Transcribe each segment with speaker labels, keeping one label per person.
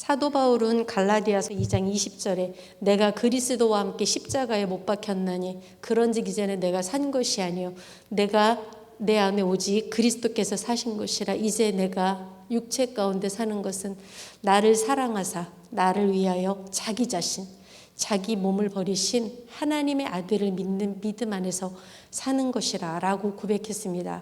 Speaker 1: 사도 바울은 갈라디아서 2장 20절에 내가 그리스도와 함께 십자가에 못 박혔나니 그런즉 이제는 내가 산 것이 아니요 내가 내 안에 오직 그리스도께서 사신 것이라. 이제 내가 육체 가운데 사는 것은 나를 사랑하사 나를 위하여 자기 자신 자기 몸을 버리신 하나님의 아들을 믿는 믿음 안에서 사는 것이라 라고 고백했습니다.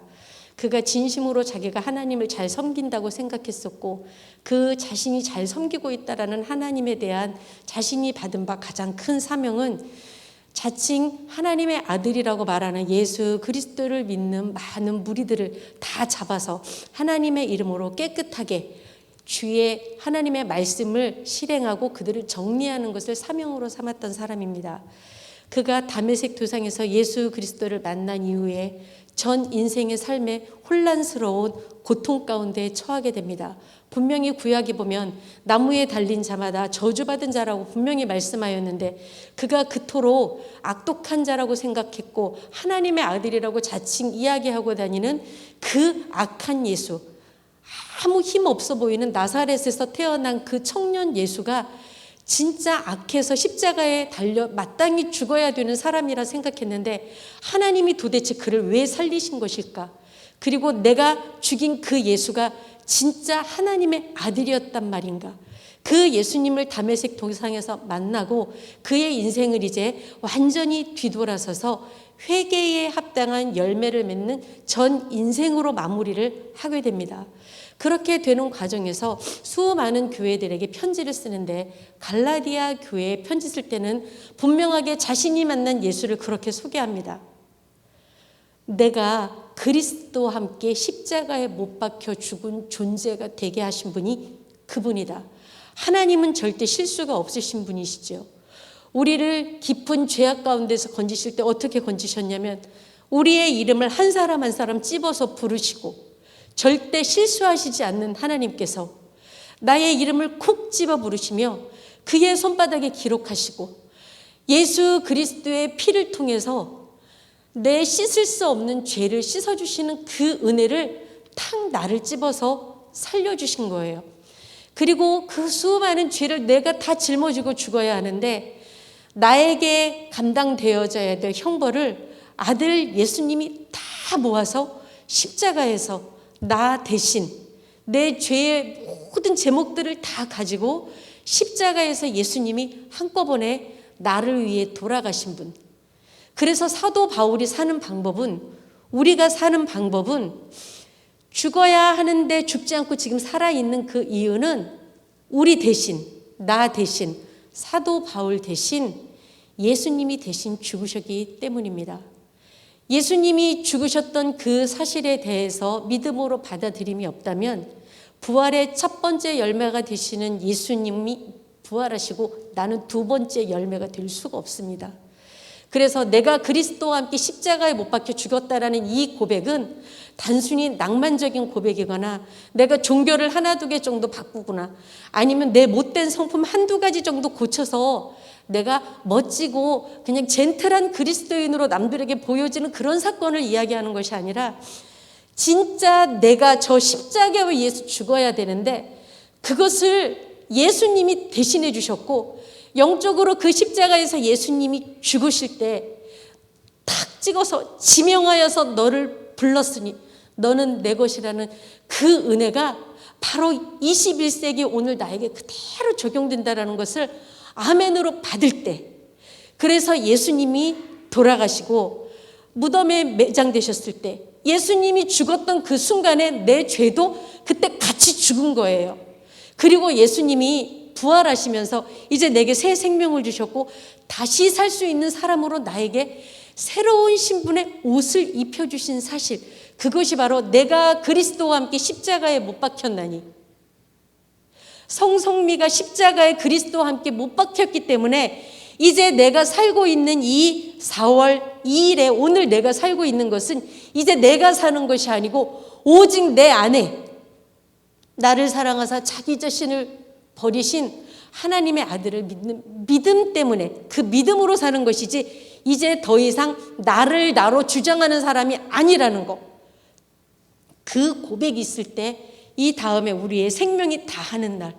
Speaker 1: 그가 진심으로 자기가 하나님을 잘 섬긴다고 생각했었고 그 자신이 잘 섬기고 있다라는 하나님에 대한 자신이 받은 바 가장 큰 사명은 자칭 하나님의 아들이라고 말하는 예수 그리스도를 믿는 많은 무리들을 다 잡아서 하나님의 이름으로 깨끗하게 주의 하나님의 말씀을 실행하고 그들을 정리하는 것을 사명으로 삼았던 사람입니다. 그가 다메섹 도상에서 예수 그리스도를 만난 이후에 전 인생의 삶에 혼란스러운 고통 가운데 처하게 됩니다. 분명히 구약에 보면 나무에 달린 자마다 저주받은 자라고 분명히 말씀하였는데 그가 그토록 악독한 자라고 생각했고 하나님의 아들이라고 자칭 이야기하고 다니는 그 악한 예수, 아무 힘 없어 보이는 나사렛에서 태어난 그 청년 예수가 진짜 악해서 십자가에 달려 마땅히 죽어야 되는 사람이라 생각했는데 하나님이 도대체 그를 왜 살리신 것일까? 그리고 내가 죽인 그 예수가 진짜 하나님의 아들이었단 말인가? 그 예수님을 다메섹 도상에서 만나고 그의 인생을 이제 완전히 뒤돌아서서 회개에 합당한 열매를 맺는 전 인생으로 마무리를 하게 됩니다. 그렇게 되는 과정에서 수많은 교회들에게 편지를 쓰는데 갈라디아 교회에 편지 쓸 때는 분명하게 자신이 만난 예수를 그렇게 소개합니다. 내가 그리스도와 함께 십자가에 못 박혀 죽은 존재가 되게 하신 분이 그분이다. 하나님은 절대 실수가 없으신 분이시죠. 우리를 깊은 죄악 가운데서 건지실 때 어떻게 건지셨냐면 우리의 이름을 한 사람 한 사람 찝어서 부르시고 절대 실수하시지 않는 하나님께서 나의 이름을 콕 집어 부르시며 그의 손바닥에 기록하시고 예수 그리스도의 피를 통해서 내 씻을 수 없는 죄를 씻어주시는 그 은혜를 탁 나를 집어서 살려주신 거예요. 그리고 그 수많은 죄를 내가 다 짊어지고 죽어야 하는데 나에게 감당되어져야 될 형벌을 아들 예수님이 다 모아서 십자가에서 나 대신 내 죄의 모든 제목들을 다 가지고 십자가에서 예수님이 한꺼번에 나를 위해 돌아가신 분. 그래서 사도 바울이 사는 방법은 우리가 사는 방법은 죽어야 하는데 죽지 않고 지금 살아있는 그 이유는 우리 대신 나 대신 사도 바울 대신 예수님이 대신 죽으셨기 때문입니다. 예수님이 죽으셨던 그 사실에 대해서 믿음으로 받아들임이 없다면 부활의 첫 번째 열매가 되시는 예수님이 부활하시고 나는 두 번째 열매가 될 수가 없습니다. 그래서 내가 그리스도와 함께 십자가에 못 박혀 죽었다라는 이 고백은 단순히 낭만적인 고백이거나 내가 종교를 하나 두 개 정도 바꾸거나 아니면 내 못된 성품 한두 가지 정도 고쳐서 내가 멋지고 그냥 젠틀한 그리스도인으로 남들에게 보여지는 그런 사건을 이야기하는 것이 아니라 진짜 내가 저 십자가에 위해서 죽어야 되는데 그것을 예수님이 대신해 주셨고 영적으로 그 십자가에서 예수님이 죽으실 때 탁 찍어서 지명하여서 너를 불렀으니 너는 내 것이라는 그 은혜가 바로 21세기 오늘 나에게 그대로 적용된다는 것을 아멘으로 받을 때 그래서 예수님이 돌아가시고 무덤에 매장되셨을 때 예수님이 죽었던 그 순간에 내 죄도 그때 같이 죽은 거예요. 그리고 예수님이 부활하시면서 이제 내게 새 생명을 주셨고 다시 살 수 있는 사람으로 나에게 새로운 신분의 옷을 입혀주신 사실 그것이 바로 내가 그리스도와 함께 십자가에 못 박혔나니 성성미가 십자가에 그리스도와 함께 못 박혔기 때문에 이제 내가 살고 있는 이 4월 2일에 오늘 내가 살고 있는 것은 이제 내가 사는 것이 아니고 오직 내 안에 나를 사랑하사 자기 자신을 버리신 하나님의 아들을 믿는 믿음 때문에 그 믿음으로 사는 것이지 이제 더 이상 나를 나로 주장하는 사람이 아니라는 것. 그 고백이 있을 때 이 다음에 우리의 생명이 다하는 날,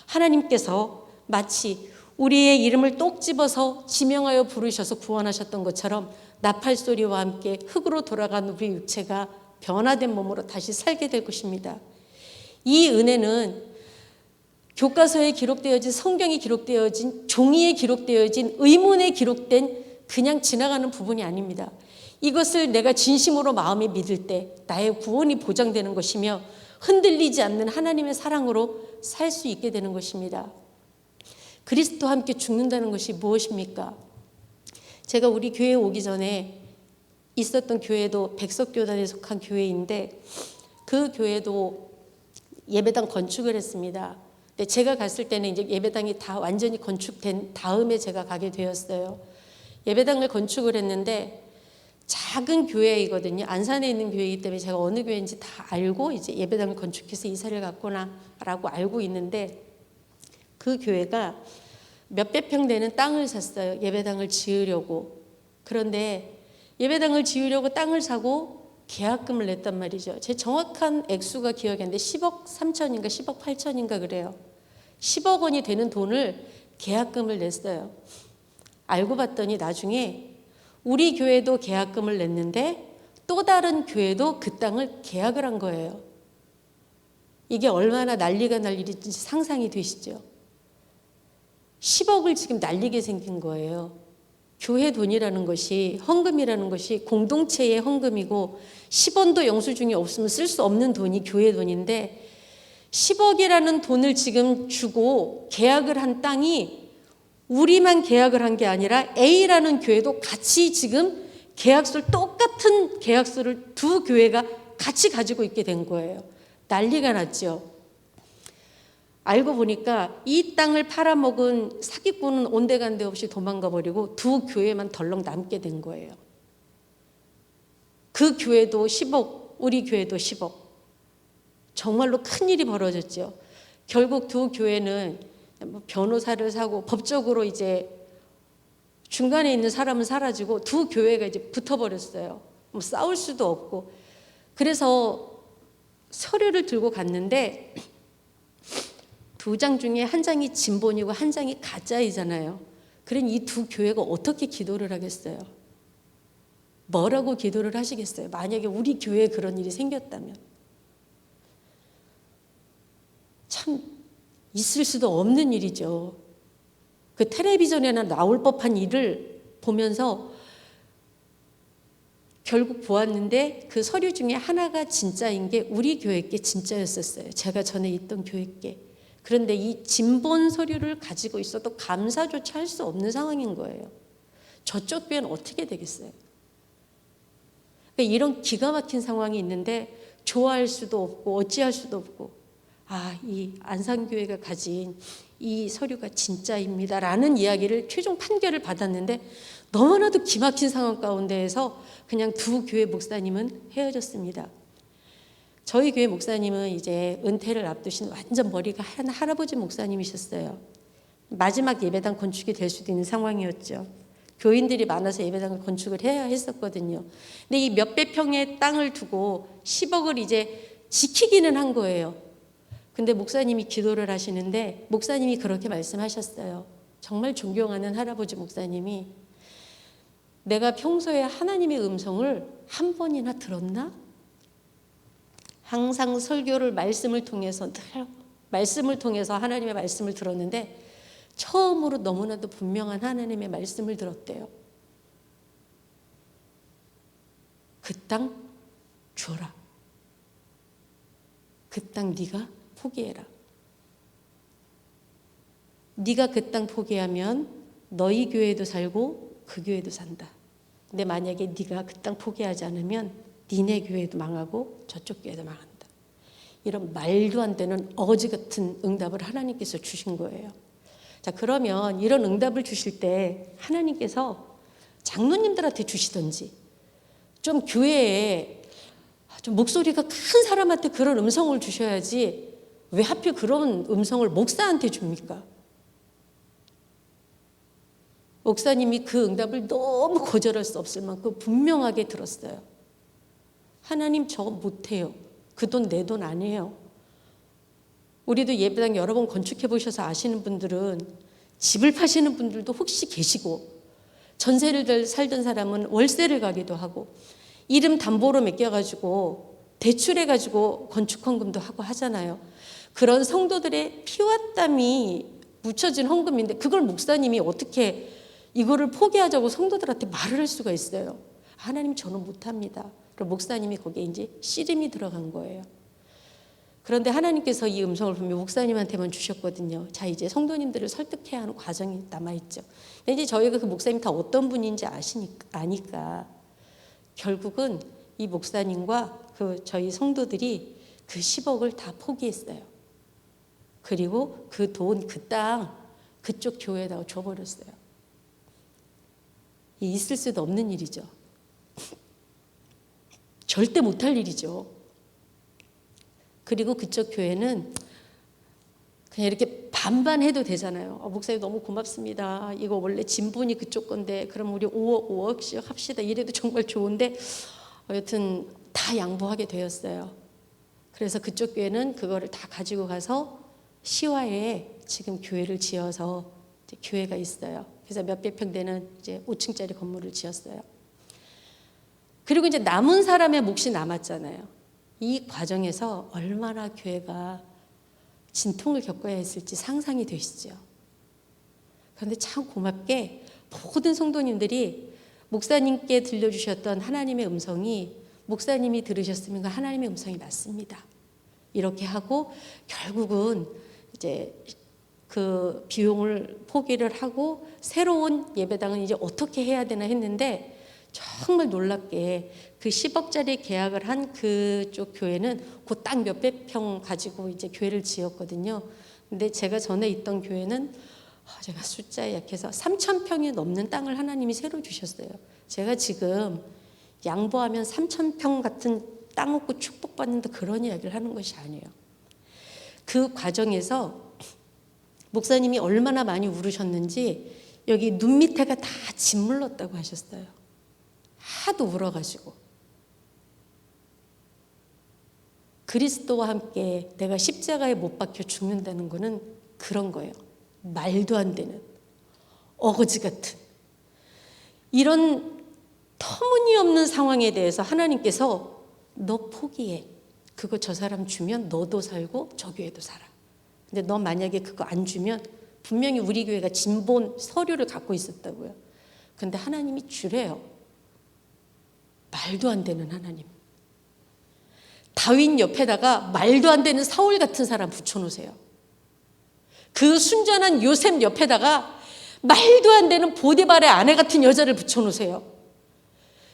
Speaker 1: 하나님께서 마치 우리의 이름을 똑 집어서 지명하여 부르셔서 구원하셨던 것처럼 나팔 소리와 함께 흙으로 돌아간 우리 육체가 변화된 몸으로 다시 살게 될 것입니다. 이 은혜는 교과서에 기록되어진, 성경에 기록되어진, 종이에 기록되어진, 의문에 기록된 그냥 지나가는 부분이 아닙니다. 이것을 내가 진심으로 마음에 믿을 때 나의 구원이 보장되는 것이며 흔들리지 않는 하나님의 사랑으로 살 수 있게 되는 것입니다. 그리스도와 함께 죽는다는 것이 무엇입니까? 제가 우리 교회에 오기 전에 있었던 교회도 백석교단에 속한 교회인데 그 교회도 예배당 건축을 했습니다. 근데 제가 갔을 때는 이제 예배당이 다 완전히 건축된 다음에 제가 가게 되었어요. 예배당을 건축을 했는데 작은 교회이거든요. 안산에 있는 교회이기 때문에 제가 어느 교회인지 다 알고 이제 예배당을 건축해서 이사를 갔구나라고 알고 있는데 그 교회가 몇백 평 되는 땅을 샀어요. 예배당을 지으려고. 그런데 예배당을 지으려고 땅을 사고 계약금을 냈단 말이죠. 제 정확한 액수가 기억이 안 나는데 10억 3천인가 10억 8천인가 그래요. 10억 원이 되는 돈을 계약금을 냈어요. 알고 봤더니 나중에 우리 교회도 계약금을 냈는데 또 다른 교회도 그 땅을 계약을 한 거예요. 이게 얼마나 난리가 날 일인지 상상이 되시죠? 10억을 지금 날리게 생긴 거예요. 교회 돈이라는 것이, 헌금이라는 것이 공동체의 헌금이고 10원도 영수증이 없으면 쓸 수 없는 돈이 교회 돈인데 10억이라는 돈을 지금 주고 계약을 한 땅이 우리만 계약을 한 게 아니라 A라는 교회도 같이 지금 계약서를, 똑같은 계약서를 두 교회가 같이 가지고 있게 된 거예요. 난리가 났죠. 알고 보니까 이 땅을 팔아먹은 사기꾼은 온데간데 없이 도망가 버리고 두 교회만 덜렁 남게 된 거예요. 그 교회도 10억, 우리 교회도 10억. 정말로 큰일이 벌어졌죠. 결국 두 교회는 변호사를 사고 법적으로 이제 중간에 있는 사람은 사라지고 두 교회가 이제 붙어버렸어요. 뭐 싸울 수도 없고. 그래서 서류를 들고 갔는데 두 장 중에 한 장이 진본이고 한 장이 가짜이잖아요. 그러니 이 두 교회가 어떻게 기도를 하겠어요? 뭐라고 기도를 하시겠어요? 만약에 우리 교회에 그런 일이 생겼다면. 참 있을 수도 없는 일이죠. 그 텔레비전에나 나올 법한 일을 보면서 결국 보았는데 그 서류 중에 하나가 진짜인 게 우리 교회 게 진짜였었어요. 제가 전에 있던 교회 게. 그런데 이 진본 서류를 가지고 있어도 감사조차 할 수 없는 상황인 거예요. 저쪽 교회는 어떻게 되겠어요? 그러니까 이런 기가 막힌 상황이 있는데 좋아할 수도 없고 어찌할 수도 없고 이 안산교회가 가진 이 서류가 진짜입니다라는 이야기를 최종 판결을 받았는데 너무나도 기막힌 상황 가운데에서 그냥 두 교회 목사님은 헤어졌습니다. 저희 교회 목사님은 이제 은퇴를 앞두신 완전 머리가 한 할아버지 목사님이셨어요. 마지막 예배당 건축이 될 수도 있는 상황이었죠. 교인들이 많아서 예배당을 건축을 해야 했었거든요. 근데 이 몇백 평의 땅을 두고 10억을 이제 지키기는 한 거예요. 근데 목사님이 기도를 하시는데 목사님이 그렇게 말씀하셨어요. 정말 존경하는 할아버지 목사님이 내가 평소에 하나님의 음성을 한 번이나 들었나? 항상 설교를 말씀을 통해서 하나님의 말씀을 들었는데 처음으로 너무나도 분명한 하나님의 말씀을 들었대요. 그 땅 줘라. 그 땅 네가 포기해라. 네가 그 땅 포기하면 너희 교회도 살고 그 교회도 산다. 근데 만약에 네가 그 땅 포기하지 않으면 니네 교회도 망하고 저쪽 교회도 망한다. 이런 말도 안 되는 어거지 같은 응답을 하나님께서 주신 거예요. 자, 그러면 이런 응답을 주실 때 하나님께서 장로님들한테 주시든지 좀 교회에 좀 목소리가 큰 사람한테 그런 음성을 주셔야지 왜 하필 그런 음성을 목사한테 줍니까? 목사님이 그 응답을 너무 거절할 수 없을 만큼 분명하게 들었어요. 하나님 저 못해요. 그 돈 내 돈 아니에요. 우리도 예배당 여러 번 건축해 보셔서 아시는 분들은 집을 파시는 분들도 혹시 계시고, 전세를 살던 사람은 월세를 가기도 하고, 이름 담보로 맡겨가지고 대출해가지고 건축헌금도 하고 하잖아요. 그런 성도들의 피와 땀이 묻혀진 헌금인데 그걸 목사님이 어떻게 이거를 포기하자고 성도들한테 말을 할 수가 있어요. 하나님, 저는 못합니다. 그럼 목사님이 거기에 이제 씨름이 들어간 거예요. 그런데 하나님께서 이 음성을 보면 목사님한테만 주셨거든요. 자, 이제 성도님들을 설득해야 하는 과정이 남아있죠. 근데 이제 저희가 그 목사님 다 어떤 분인지 아니까 결국은 이 목사님과 그 저희 성도들이 그 10억을 다 포기했어요. 그리고 그 돈, 그 땅 그쪽 교회에다가 줘버렸어요. 있을 수도 없는 일이죠. 절대 못할 일이죠. 그리고 그쪽 교회는 그냥 이렇게 반반 해도 되잖아요. 목사님 너무 고맙습니다. 이거 원래 진본이 그쪽 건데 그럼 우리 5억씩 합시다. 이래도 정말 좋은데 여튼 다 양보하게 되었어요. 그래서 그쪽 교회는 그거를 다 가지고 가서 시화에 지금 교회를 지어서 이제 교회가 있어요. 그래서 몇백 평 되는 이제 5층짜리 건물을 지었어요. 그리고 이제 남은 사람의 몫이 남았잖아요. 이 과정에서 얼마나 교회가 진통을 겪어야 했을지 상상이 되시죠. 그런데 참 고맙게 모든 성도님들이 목사님께 들려주셨던 하나님의 음성이 목사님이 들으셨으면 그 하나님의 음성이 맞습니다. 이렇게 하고 결국은 이제 그 비용을 포기를 하고 새로운 예배당은 이제 어떻게 해야 되나 했는데 정말 놀랍게 그 10억짜리 계약을 한 그쪽 교회는 그 땅 몇백 평 가지고 이제 교회를 지었거든요. 근데 제가 전에 있던 교회는 제가 숫자에 약해서 3,000평이 넘는 땅을 하나님이 새로 주셨어요. 제가 지금 양보하면 3,000평 같은 땅 얻고 축복받는다 그런 이야기를 하는 것이 아니에요. 그 과정에서 목사님이 얼마나 많이 울으셨는지 여기 눈 밑에가 다 짓물렀다고 하셨어요. 하도 울어가지고. 그리스도와 함께 내가 십자가에 못 박혀 죽는다는 거는 그런 거예요. 말도 안 되는 어거지 같은 이런 터무니없는 상황에 대해서 하나님께서 너 포기해. 그거 저 사람 주면 너도 살고 저 교회도 살아. 근데 너 만약에 그거 안 주면 분명히 우리 교회가 진본 서류를 갖고 있었다고요. 근데 하나님이 주래요. 말도 안 되는 하나님. 다윗 옆에다가 말도 안 되는 사울 같은 사람 붙여놓으세요. 그 순전한 요셉 옆에다가 말도 안 되는 보디발의 아내 같은 여자를 붙여놓으세요.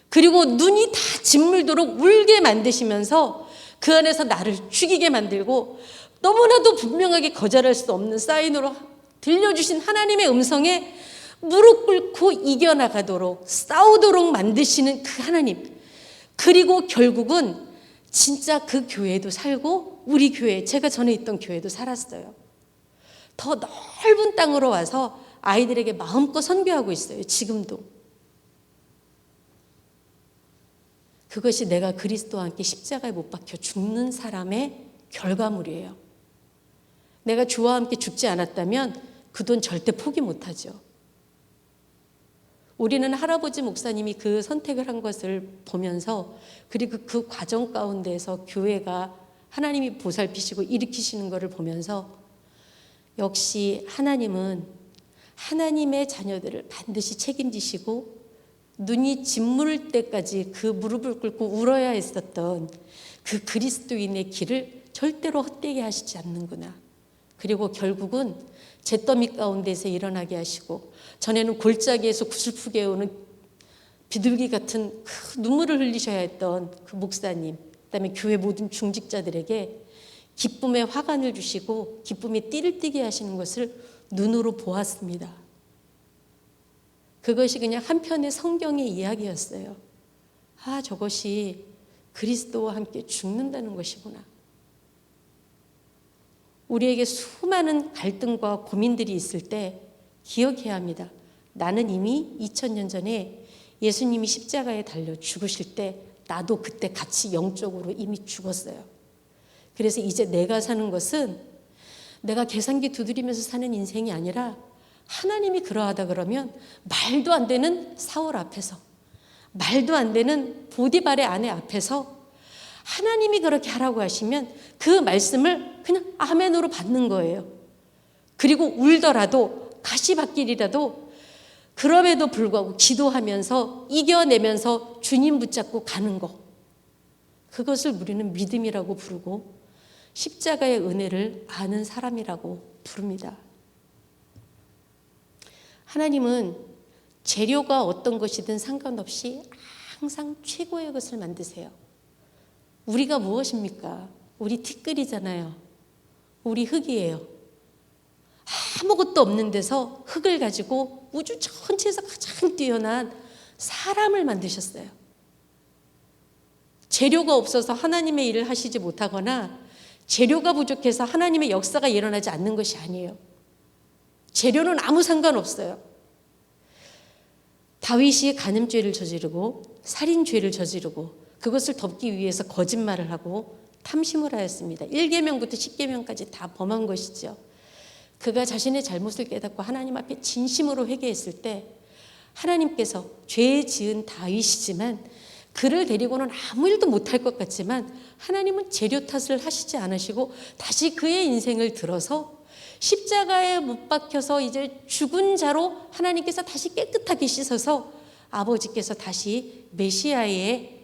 Speaker 1: 그리고 눈이 다 짓물도록 울게 만드시면서 그 안에서 나를 죽이게 만들고 너무나도 분명하게 거절할 수 없는 사인으로 들려주신 하나님의 음성에 무릎 꿇고 이겨나가도록 싸우도록 만드시는 그 하나님. 그리고 결국은 진짜 그 교회도 살고 우리 교회, 제가 전에 있던 교회도 살았어요. 더 넓은 땅으로 와서 아이들에게 마음껏 선교하고 있어요. 지금도. 그것이 내가 그리스도와 함께 십자가에 못 박혀 죽는 사람의 결과물이에요. 내가 주와 함께 죽지 않았다면 그 돈 절대 포기 못하죠. 우리는 할아버지 목사님이 그 선택을 한 것을 보면서 그리고 그 과정 가운데에서 교회가 하나님이 보살피시고 일으키시는 것을 보면서 역시 하나님은 하나님의 자녀들을 반드시 책임지시고 눈이 짓무를 때까지 그 무릎을 꿇고 울어야 했었던 그 그리스도인의 길을 절대로 헛되게 하시지 않는구나. 그리고 결국은 잿더미 가운데서 일어나게 하시고 전에는 골짜기에서 구슬프게 오는 비둘기 같은 그 눈물을 흘리셔야 했던 그 목사님, 그다음에 교회 모든 중직자들에게 기쁨의 화관을 주시고 기쁨의 띠를 띠게 하시는 것을 눈으로 보았습니다. 그것이 그냥 한편의 성경의 이야기였어요. 아, 저것이 그리스도와 함께 죽는다는 것이구나. 우리에게 수많은 갈등과 고민들이 있을 때 기억해야 합니다. 나는 이미 2000년 전에 예수님이 십자가에 달려 죽으실 때 나도 그때 같이 영적으로 이미 죽었어요. 그래서 이제 내가 사는 것은 내가 계산기 두드리면서 사는 인생이 아니라 하나님이 그러하다 그러면 말도 안 되는 사울 앞에서, 말도 안 되는 보디발의 아내 앞에서 하나님이 그렇게 하라고 하시면 그 말씀을 그냥 아멘으로 받는 거예요. 그리고 울더라도 가시밭길이라도 그럼에도 불구하고 기도하면서 이겨내면서 주님 붙잡고 가는 거, 그것을 우리는 믿음이라고 부르고 십자가의 은혜를 아는 사람이라고 부릅니다. 하나님은 재료가 어떤 것이든 상관없이 항상 최고의 것을 만드세요. 우리가 무엇입니까? 우리 티끌이잖아요. 우리 흙이에요. 아무것도 없는 데서 흙을 가지고 우주 전체에서 가장 뛰어난 사람을 만드셨어요. 재료가 없어서 하나님의 일을 하시지 못하거나 재료가 부족해서 하나님의 역사가 일어나지 않는 것이 아니에요. 재료는 아무 상관없어요. 다윗이 간음죄를 저지르고 살인죄를 저지르고 그것을 덮기 위해서 거짓말을 하고 탐심을 하였습니다. 1계명부터 10계명까지 다 범한 것이죠. 그가 자신의 잘못을 깨닫고 하나님 앞에 진심으로 회개했을 때 하나님께서 죄 지은 다윗이지만 그를 데리고는 아무 일도 못할 것 같지만 하나님은 재료 탓을 하시지 않으시고 다시 그의 인생을 들어서 십자가에 못 박혀서 이제 죽은 자로 하나님께서 다시 깨끗하게 씻어서 아버지께서 다시 메시아의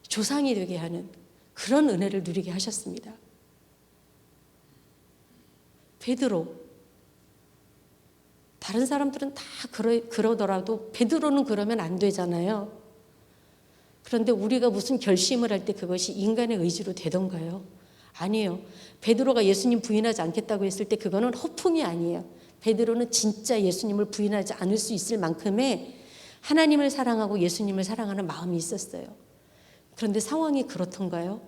Speaker 1: 조상이 되게 하는 그런 은혜를 누리게 하셨습니다. 베드로, 다른 사람들은 다 그러더라도 베드로는 그러면 안 되잖아요. 그런데 우리가 무슨 결심을 할 때 그것이 인간의 의지로 되던가요? 아니에요. 베드로가 예수님 부인하지 않겠다고 했을 때 그거는 허풍이 아니에요. 베드로는 진짜 예수님을 부인하지 않을 수 있을 만큼의 하나님을 사랑하고 예수님을 사랑하는 마음이 있었어요. 그런데 상황이 그렇던가요?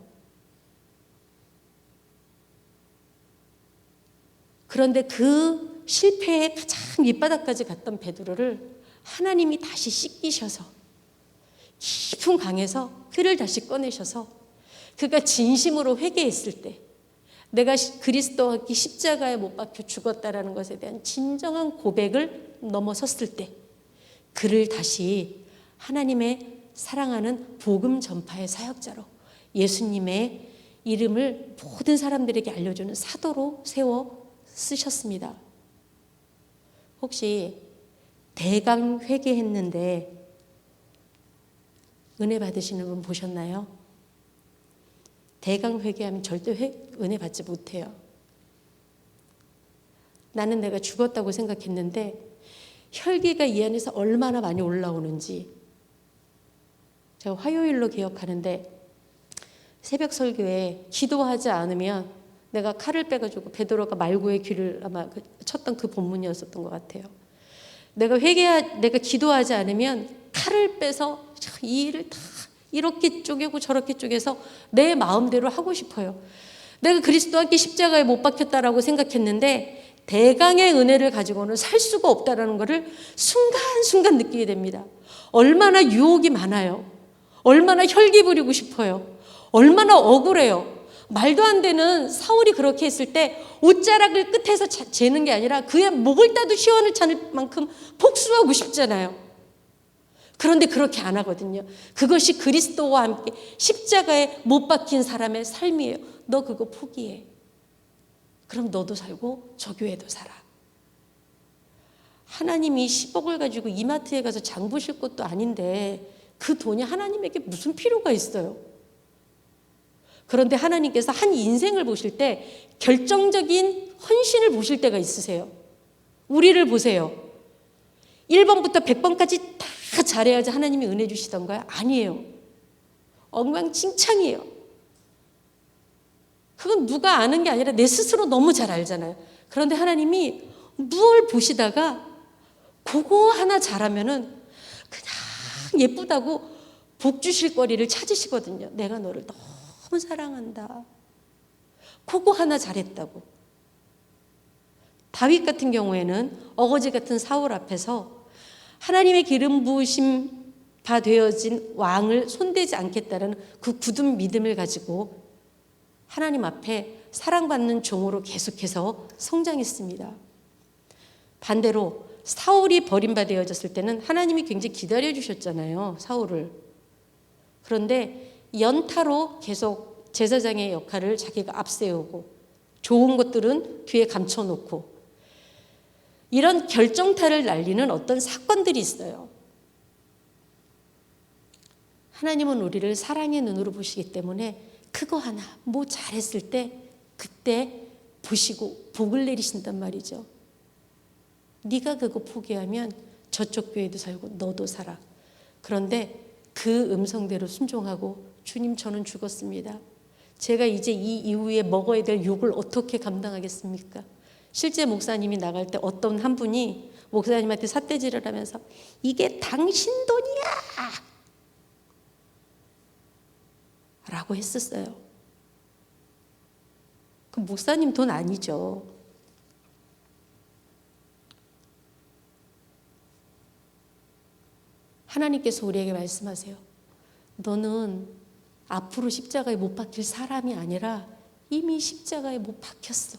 Speaker 1: 그런데 그 실패의 가장 밑바닥까지 갔던 베드로를 하나님이 다시 씻기셔서 깊은 강에서 그를 다시 꺼내셔서 그가 진심으로 회개했을 때 내가 그리스도와 함께 십자가에 못 박혀 죽었다라는 것에 대한 진정한 고백을 넘어섰을 때 그를 다시 하나님의 사랑하는 복음 전파의 사역자로 예수님의 이름을 모든 사람들에게 알려주는 사도로 세워 쓰셨습니다. 혹시 대강 회개했는데 은혜 받으시는 분 보셨나요? 대강 회개하면 절대 은혜 받지 못해요. 나는 내가 죽었다고 생각했는데 혈기가 이 안에서 얼마나 많이 올라오는지 제가 화요일로 기억하는데 새벽 설교에 기도하지 않으면 내가 칼을 빼가지고 베드로가 말고의 귀를 아마 쳤던 그 본문이었었던 것 같아요. 내가 기도하지 않으면 칼을 빼서 이 일을 다 이렇게 쪼개고 저렇게 쪼개서 내 마음대로 하고 싶어요. 내가 그리스도와 함께 십자가에 못 박혔다라고 생각했는데 대강의 은혜를 가지고는 살 수가 없다라는 것을 순간순간 느끼게 됩니다. 얼마나 유혹이 많아요. 얼마나 혈기 부리고 싶어요. 얼마나 억울해요. 말도 안 되는 사울이 그렇게 했을 때 옷자락을 끝에서 재는 게 아니라 그의 목을 따도 시원을 찾을 만큼 복수하고 싶잖아요. 그런데 그렇게 안 하거든요. 그것이 그리스도와 함께 십자가에 못 박힌 사람의 삶이에요. 너 그거 포기해. 그럼 너도 살고 저 교회도 살아. 하나님이 10억을 가지고 이마트에 가서 장 보실 것도 아닌데 그 돈이 하나님에게 무슨 필요가 있어요. 그런데 하나님께서 한 인생을 보실 때 결정적인 헌신을 보실 때가 있으세요. 우리를 보세요. 1번부터 100번까지 다 잘해야지 하나님이 은혜 주시던가요? 아니에요. 엉망진창이에요. 그건 누가 아는 게 아니라 내 스스로 너무 잘 알잖아요. 그런데 하나님이 뭘 보시다가 그거 하나 잘하면은 그냥 예쁘다고 복 주실 거리를 찾으시거든요. 내가 너를 너무 사랑한다. 그거 하나 잘했다고. 다윗 같은 경우에는 어거지 같은 사울 앞에서 하나님의 기름 부으심 바 되어진 왕을 손대지 않겠다는 그 굳은 믿음을 가지고 하나님 앞에 사랑받는 종으로 계속해서 성장했습니다. 반대로 사울이 버림받아졌을 때는 하나님이 굉장히 기다려주셨잖아요. 사울을. 그런데 연타로 계속 제사장의 역할을 자기가 앞세우고 좋은 것들은 뒤에 감춰놓고 이런 결정타를 날리는 어떤 사건들이 있어요. 하나님은 우리를 사랑의 눈으로 보시기 때문에 그거 하나 뭐 잘했을 때 그때 보시고 복을 내리신단 말이죠. 네가 그거 포기하면 저쪽 교회도 살고 너도 살아. 그런데 그 음성대로 순종하고 주님 저는 죽었습니다. 제가 이제 이 이후에 먹어야 될 욕을 어떻게 감당하겠습니까? 실제 목사님이 나갈 때 어떤 한 분이 목사님한테 삿대질을 하면서 이게 당신 돈이야! 라고 했었어요. 그 목사님 돈 아니죠. 하나님께서 우리에게 말씀하세요. 너는 앞으로 십자가에 못 박힐 사람이 아니라 이미 십자가에 못 박혔어.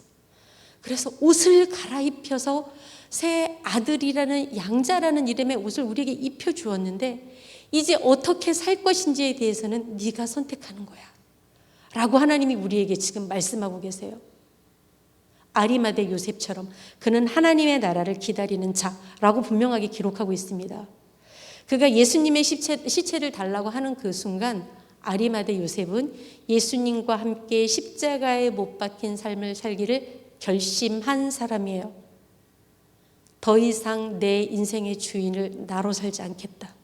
Speaker 1: 그래서 옷을 갈아입혀서 새 아들이라는 양자라는 이름의 옷을 우리에게 입혀주었는데 이제 어떻게 살 것인지에 대해서는 네가 선택하는 거야 라고 하나님이 우리에게 지금 말씀하고 계세요. 아리마대 요셉처럼 그는 하나님의 나라를 기다리는 자라고 분명하게 기록하고 있습니다. 그가 예수님의 시체를 달라고 하는 그 순간 아리마대 요셉은 예수님과 함께 십자가에 못 박힌 삶을 살기를 결심한 사람이에요. 더 이상 내 인생의 주인을 나로 살지 않겠다.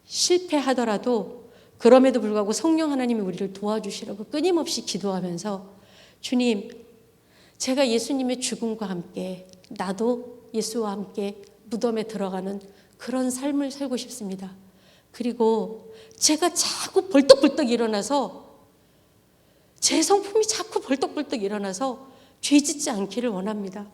Speaker 1: 실패하더라도 그럼에도 불구하고 성령 하나님이 우리를 도와주시라고 끊임없이 기도하면서 주님, 제가 예수님의 죽음과 함께 나도 예수와 함께 무덤에 들어가는 그런 삶을 살고 싶습니다. 그리고 제가 자꾸 벌떡벌떡 일어나서 제 성품이 자꾸 벌떡벌떡 일어나서 죄 짓지 않기를 원합니다.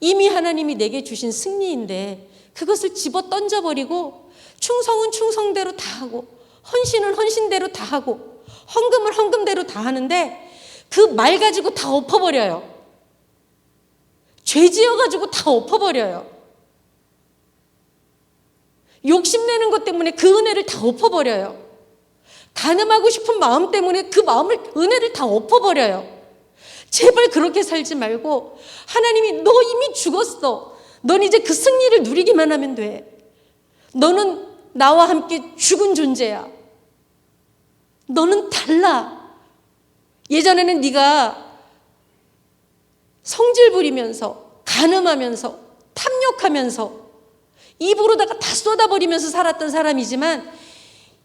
Speaker 1: 이미 하나님이 내게 주신 승리인데 그것을 집어 던져버리고 충성은 충성대로 다 하고 헌신은 헌신대로 다 하고 헌금은 헌금대로 다 하는데 그 말 가지고 다 엎어버려요. 죄 지어가지고 다 엎어버려요. 욕심내는 것 때문에 그 은혜를 다 엎어버려요. 간음하고 싶은 마음 때문에 그 은혜를 다 엎어버려요. 제발 그렇게 살지 말고 하나님이 너 이미 죽었어. 넌 이제 그 승리를 누리기만 하면 돼. 너는 나와 함께 죽은 존재야. 너는 달라. 예전에는 네가 성질 부리면서 간음하면서 탐욕하면서 입으로다가 다 쏟아버리면서 살았던 사람이지만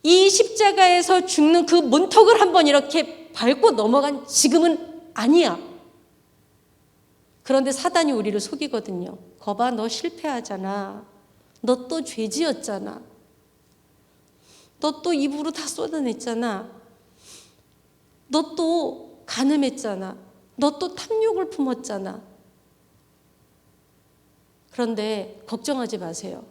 Speaker 1: 이 십자가에서 죽는 그 문턱을 한번 이렇게 밟고 넘어간 지금은 아니야. 그런데 사단이 우리를 속이거든요. 거봐, 너 실패하잖아. 너 또 죄 지었잖아. 너 또 입으로 다 쏟아냈잖아. 너 또 간음했잖아. 너 또 탐욕을 품었잖아. 그런데 걱정하지 마세요.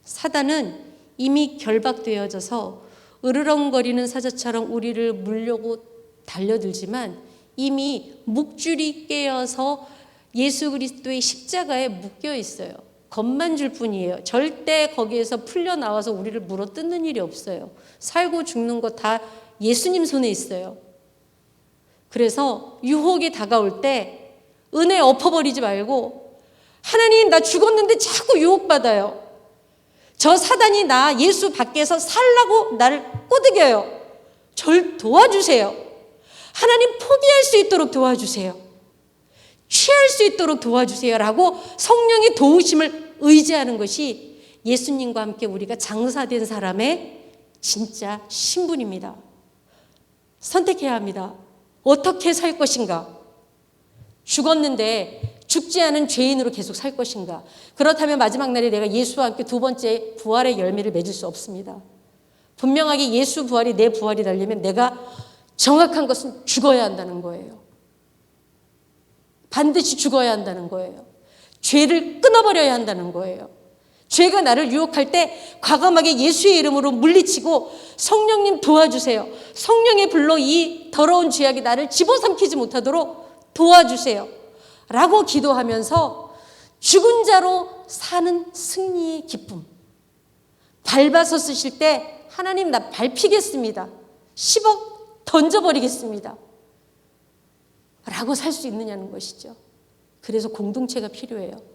Speaker 1: 사단은 이미 결박되어져서 으르렁거리는 사자처럼 우리를 물려고 달려들지만 이미 묵줄이 깨어서 예수 그리스도의 십자가에 묶여 있어요. 겁만 줄 뿐이에요. 절대 거기에서 풀려나와서 우리를 물어뜯는 일이 없어요. 살고 죽는 거 다 예수님 손에 있어요. 그래서 유혹이 다가올 때 은혜 엎어버리지 말고 하나님 나 죽었는데 자꾸 유혹받아요. 저 사단이 나 예수 밖에서 살라고 나를 꼬드겨요. 절 도와주세요. 하나님 포기할 수 있도록 도와주세요. 취할 수 있도록 도와주세요. 라고 성령의 도우심을 의지하는 것이 예수님과 함께 우리가 장사된 사람의 진짜 신분입니다. 선택해야 합니다. 어떻게 살 것인가? 죽었는데 죽지 않은 죄인으로 계속 살 것인가? 그렇다면 마지막 날에 내가 예수와 함께 두 번째 부활의 열매를 맺을 수 없습니다. 분명하게 예수 부활이 내 부활이 되려면 내가 정확한 것은 죽어야 한다는 거예요. 반드시 죽어야 한다는 거예요. 죄를 끊어버려야 한다는 거예요. 죄가 나를 유혹할 때 과감하게 예수의 이름으로 물리치고 성령님 도와주세요. 성령의 불로 이 더러운 죄악이 나를 집어삼키지 못하도록 도와주세요. 라고 기도하면서 죽은 자로 사는 승리의 기쁨. 밟아서 쓰실 때 하나님 나 밟히겠습니다. 10억 던져버리겠습니다. 라고 살 수 있느냐는 것이죠. 그래서 공동체가 필요해요.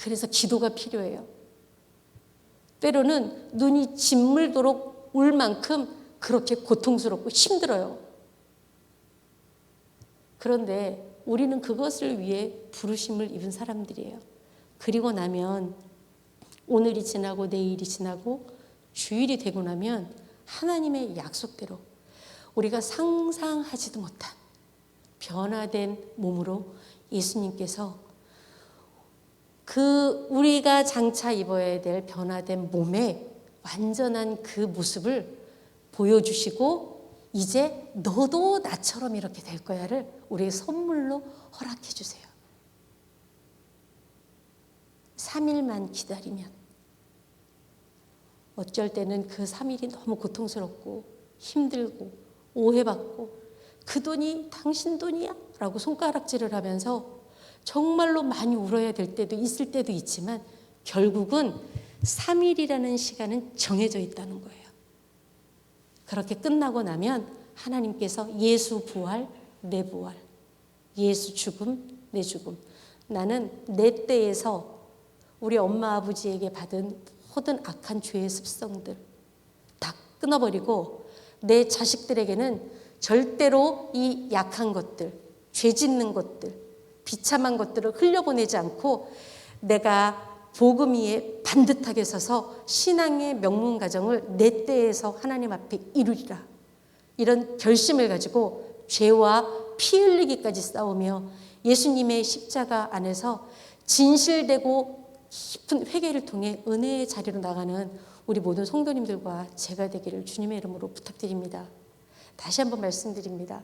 Speaker 1: 그래서 기도가 필요해요. 때로는 눈이 짓물도록 울 만큼 그렇게 고통스럽고 힘들어요. 그런데 우리는 그것을 위해 부르심을 입은 사람들이에요. 그리고 나면 오늘이 지나고 내일이 지나고 주일이 되고 나면 하나님의 약속대로 우리가 상상하지도 못한 변화된 몸으로 예수님께서 우리가 장차 입어야 될 변화된 몸의 완전한 그 모습을 보여주시고 이제 너도 나처럼 이렇게 될 거야를 우리의 선물로 허락해 주세요. 3일만 기다리면 어쩔 때는 그 3일이 너무 고통스럽고 힘들고 오해받고 그 돈이 당신 돈이야? 라고 손가락질을 하면서 정말로 많이 울어야 될 때도 있을 때도 있지만 결국은 3일이라는 시간은 정해져 있다는 거예요. 그렇게 끝나고 나면 하나님께서 예수 부활, 내 부활, 예수 죽음, 내 죽음. 나는 내 때에서 우리 엄마 아버지에게 받은 모든 악한 죄의 습성들 다 끊어버리고 내 자식들에게는 절대로 이 약한 것들, 죄 짓는 것들, 비참한 것들을 흘려보내지 않고 내가 복음 위에 반듯하게 서서 신앙의 명문 가정을 내 때에서 하나님 앞에 이루리라. 이런 결심을 가지고 죄와 피 흘리기까지 싸우며 예수님의 십자가 안에서 진실되고 깊은 회개를 통해 은혜의 자리로 나가는 우리 모든 성도님들과 제가 되기를 주님의 이름으로 부탁드립니다. 다시 한번 말씀드립니다.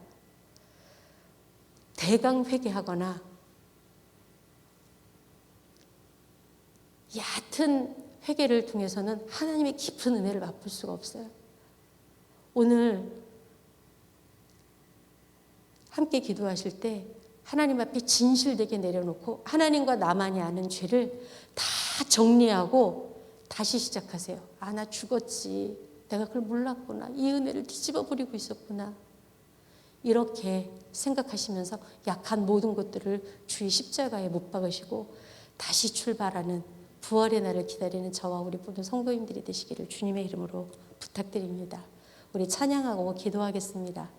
Speaker 1: 대강 회개하거나 얕은 회개를 통해서는 하나님의 깊은 은혜를 맛볼 수가 없어요. 오늘 함께 기도하실 때 하나님 앞에 진실되게 내려놓고 하나님과 나만이 아는 죄를 다 정리하고 다시 시작하세요. 아, 나 죽었지. 내가 그걸 몰랐구나. 이 은혜를 뒤집어 버리고 있었구나. 이렇게 생각하시면서 약한 모든 것들을 주의 십자가에 못 박으시고 다시 출발하는 부활의 날을 기다리는 저와 우리 모든 성도님들이 되시기를 주님의 이름으로 부탁드립니다. 우리 찬양하고 기도하겠습니다.